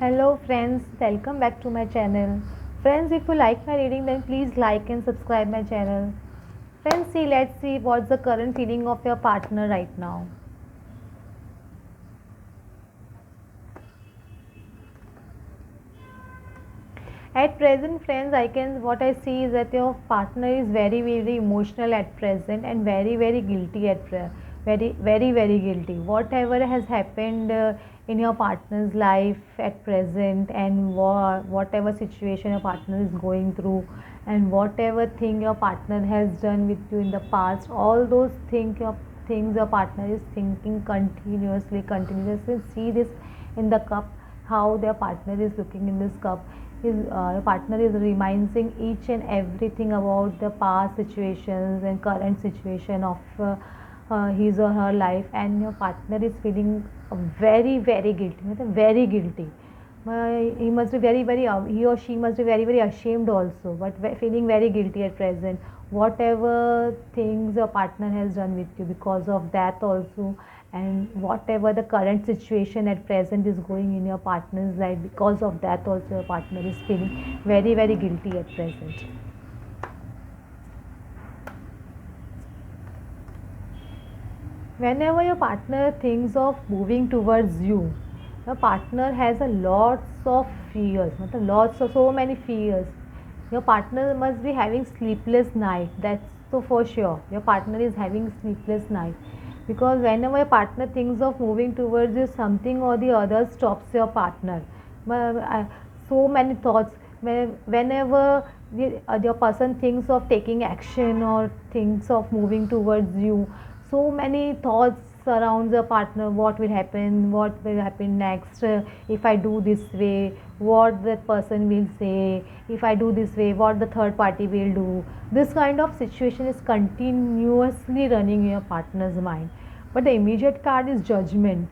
Hello friends, welcome back to my channel. Friends, if you like my reading then please like and subscribe my channel. Friends, let's see what's the current feeling of your partner right now. At present, friends, what I see is that your partner is very emotional at present and very guilty very guilty. Whatever has happened in your partner's life at present, and whatever situation your partner is going through, and whatever thing your partner has done with you in the past, all those things your partner is thinking continuously. See this in the cup, how their partner is looking in this cup. His partner is reminding each and everything about the past situations and current situation of his or her life, and your partner is feeling very guilty, very guilty. He must be he or she must be very ashamed also, but feeling very guilty at present. Whatever things your partner has done with you, because of that also, and whatever the current situation at present is going in your partner's life, because of that also your partner is feeling very guilty at present. Whenever your partner thinks of moving towards you, your partner has a lots of fears, lots of so many fears. Your partner must be having sleepless night, that's so for sure. Your partner is having sleepless night, because whenever your partner thinks of moving towards you, something or the other stops your partner. So many thoughts. Whenever your person thinks of taking action or thinks of moving towards you, so many thoughts surround the partner. What will happen next, if I do this way, what the person will say, if I do this way, what the third party will do. This kind of situation is continuously running in your partner's mind. But the immediate card is judgment.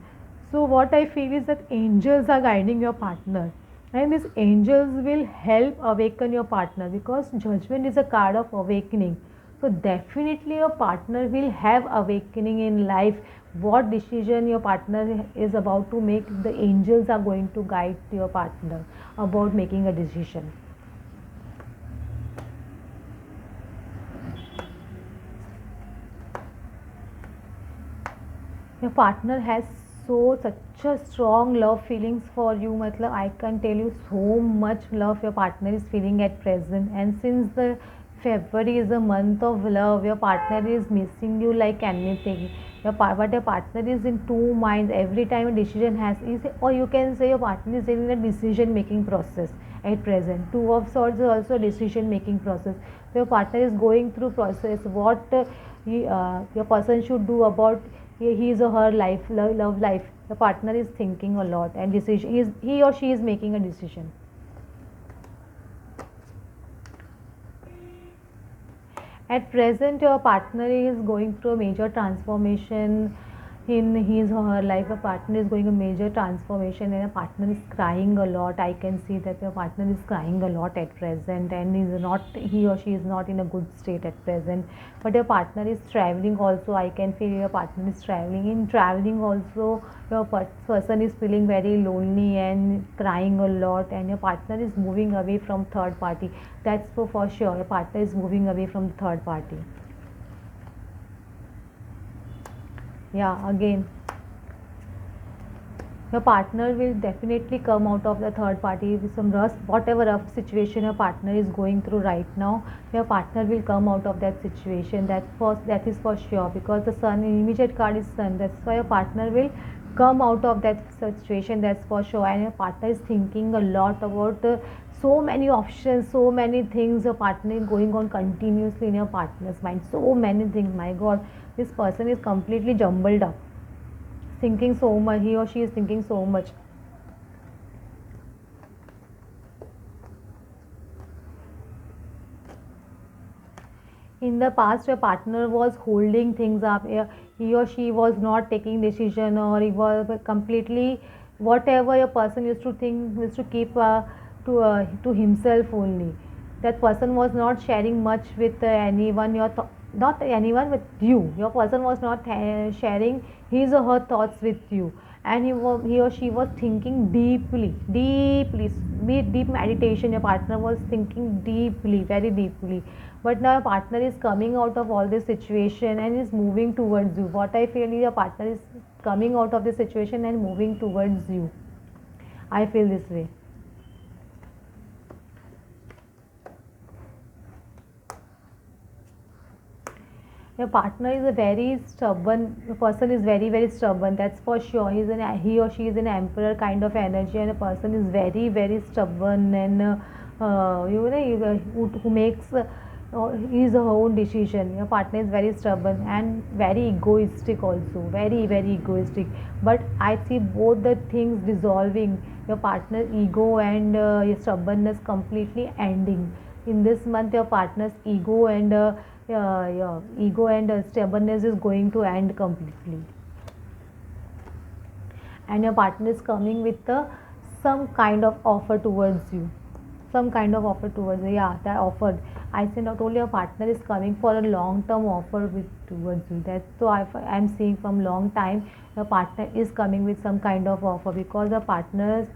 So what I feel is that angels are guiding your partner, and these angels will help awaken your partner, because judgment is a card of awakening. So definitely your partner will have awakening in life. What decision your partner is about to make, the angels are going to guide your partner about making a decision. Your partner has such a strong love feelings for you. Matlab, I can tell you so much love your partner is feeling at present. And since the February is a month of love, your partner is missing you like anything. But your partner is in two minds every time a decision or you can say your partner is in a decision making process at present. Two of swords is also a decision making process. So your partner is going through process what your person should do about his or her love life. The partner is thinking a lot, and he or she is making a decision. At present, your partner is going through a major transformation in his or her life. A partner is going a major transformation, and a partner is crying a lot. I can see that your partner is crying a lot at present, and he or she is not in a good state at present. But your partner is traveling also. I can feel your partner is traveling. In traveling also, your person is feeling very lonely and crying a lot, and your partner is moving away from third party. That's for sure. Your partner is moving away from the third party. Yeah, again, your partner will definitely come out of the third party with some rough, whatever rough situation your partner is going through right now. Your partner will come out of that situation. That is for sure, because the sun, immediate card is sun. That's why your partner will come out of that situation. That's for sure. And your partner is thinking a lot about so many options, so many things. Your partner is going on continuously in your partner's mind. So many things. My God, this person is completely jumbled up, thinking so much. He or she is thinking so much. In the past, your partner was holding things up. He or she was not taking decision, or he was completely, whatever your person used to think, used to keep to himself only. That person was not sharing much with anyone. Not anyone with you. Your person was not sharing his or her thoughts with you. and he or she was thinking deeply, deeply, be deep meditation. Your partner was thinking deeply, very deeply, but now your partner is coming out of all this situation and is moving towards you. What I feel is your partner is coming out of the situation and moving towards you. I feel this way. Your partner is a very stubborn person, is very very stubborn, that's for sure. He or she is an emperor kind of energy, and a person is very very stubborn, and who makes his or her own decision. Your partner is very stubborn and very egoistic also, very very egoistic. But I see both the things dissolving, your partner ego and your stubbornness completely ending in this month. Your partner's ego and ego and stubbornness is going to end completely, and your partner is coming with some kind of offer towards you, some kind of offer towards you. Yeah, that offer, I say not only your partner is coming for a long term offer towards you. That's so I'm seeing from long time your partner is coming with some kind of offer, because the partner's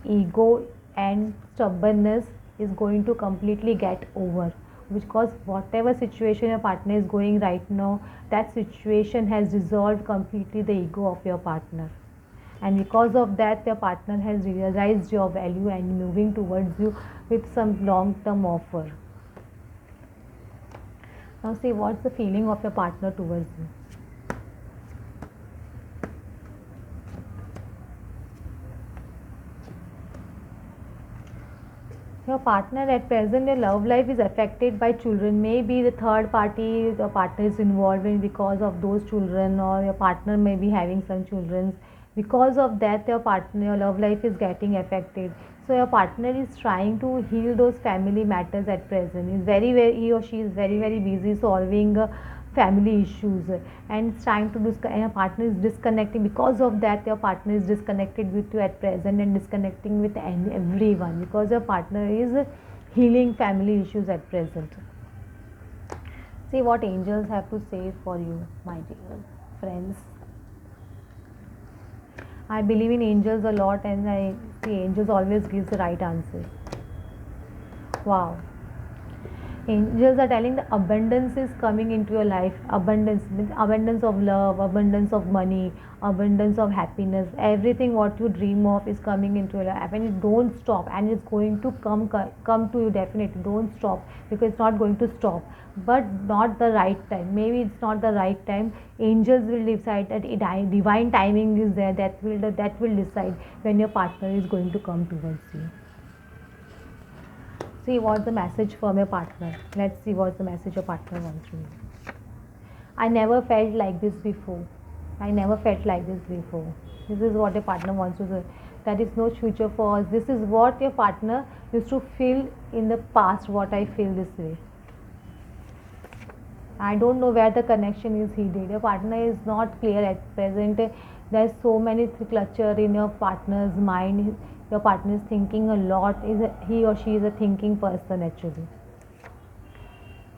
ego and stubbornness is going to completely get over, because whatever situation your partner is going right now, that situation has dissolved completely the ego of your partner, and because of that your partner has realized your value and moving towards you with some long term offer. Now see what's the feeling of your partner towards you. Your partner at present, your love life is affected by children. Maybe the third party your partner is involved in because of those children, or your partner may be having some children. Because of that, your love life is getting affected. So your partner is trying to heal those family matters at present. Is very very he or she is very very busy solving family issues, and it's trying to and your partner is disconnecting. Because of that your partner is disconnected with you at present and disconnecting with everyone, because your partner is healing family issues at present. See what angels have to say for you, my dear friends. I believe in angels a lot, and I see angels always gives the right answer. Wow. Angels are telling the abundance is coming into your life. Abundance means abundance of love, abundance of money, abundance of happiness. Everything what you dream of is coming into your life, and you don't stop, and it's going to come to you definitely. Don't stop, because it's not going to stop, but not the right time. Maybe it's not the right time. Angels will decide that divine timing is there. That will decide when your partner is going to come towards you. See what's the message from your partner. Let's see what's the message your partner wants from you. I never felt like this before. I never felt like this before. This is what your partner wants to say. There is no future for us. This is what your partner used to feel in the past. What I feel this way. I don't know where the connection is hidden. Your partner is not clear at present. There's so many clutter in your partner's mind. Your partner is thinking a lot. He or she is a thinking person actually.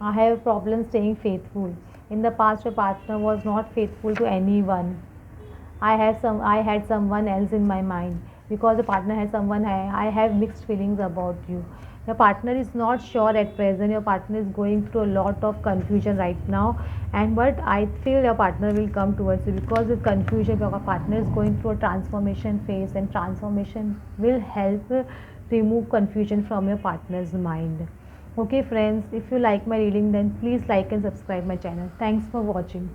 I have a problem staying faithful. In the past, your partner was not faithful to anyone. I had someone else in my mind, because the partner has someone. I have mixed feelings about you. Your partner is not sure at present. Your partner is going through a lot of confusion right now, and but I feel your partner will come towards you, because with confusion your partner is going through a transformation phase, and transformation will help remove confusion from your partner's mind. Okay friends, if you like my reading, then please like and subscribe my channel. Thanks for watching.